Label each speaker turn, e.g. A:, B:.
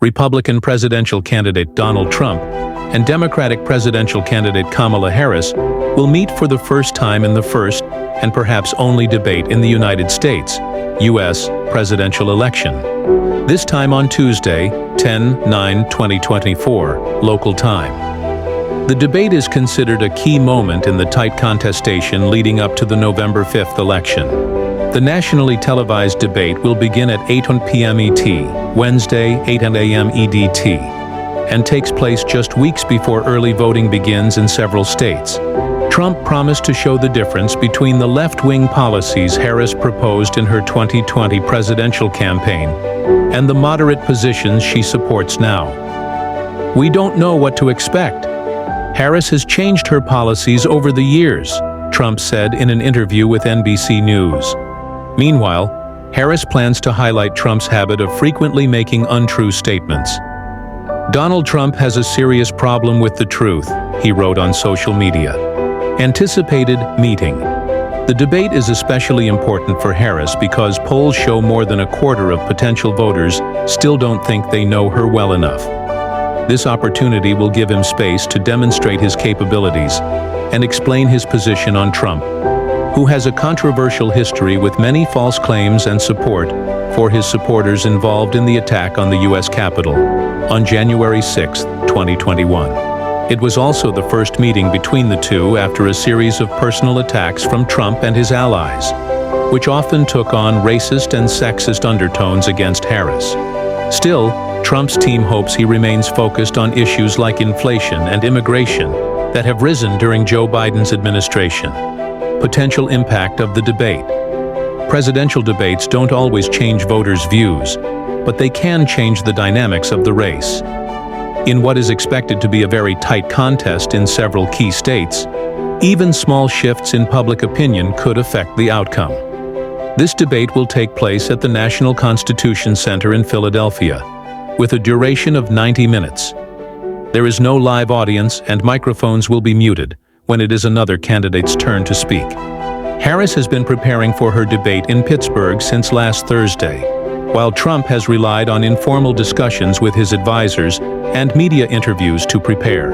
A: Republican presidential candidate Donald Trump and Democratic presidential candidate Kamala Harris will meet for the first time in the first, and perhaps only debate in the United States, U.S. presidential election. This time on Tuesday, 10/9/2024, local time. The debate is considered a key moment in the tight contestation leading up to the November 5th election. The nationally televised debate will begin at 8 p.m. ET, Wednesday, 8 a.m. EDT, and takes place just weeks before early voting begins in several states. Trump promised to show the difference between the left-wing policies Harris proposed in her 2020 presidential campaign and the moderate positions she supports now. "We don't know what to expect. Harris has changed her policies over the years," Trump said in an interview with NBC News. Meanwhile, Harris plans to highlight Trump's habit of frequently making untrue statements. "Donald Trump has a serious problem with the truth," he wrote on social media. Anticipated meeting. The debate is especially important for Harris because polls show more than a quarter of potential voters still don't think they know her well enough. This opportunity will give him space to demonstrate his capabilities and explain his position on Trump, who has a controversial history with many false claims and support for his supporters involved in the attack on the U.S. Capitol on January 6, 2021. It was also the first meeting between the two after a series of personal attacks from Trump and his allies, which often took on racist and sexist undertones against Harris. Still, Trump's team hopes he remains focused on issues like inflation and immigration that have risen during Joe Biden's administration. Potential impact of the debate. Presidential debates don't always change voters' views, but they can change the dynamics of the race. In what is expected to be a very tight contest in several key states, even small shifts in public opinion could affect the outcome. This debate will take place at the National Constitution Center in Philadelphia, with a duration of 90 minutes. There is no live audience and microphones will be muted when it is another candidate's turn to speak. Harris has been preparing for her debate in Pittsburgh since last Thursday, while Trump has relied on informal discussions with his advisors and media interviews to prepare.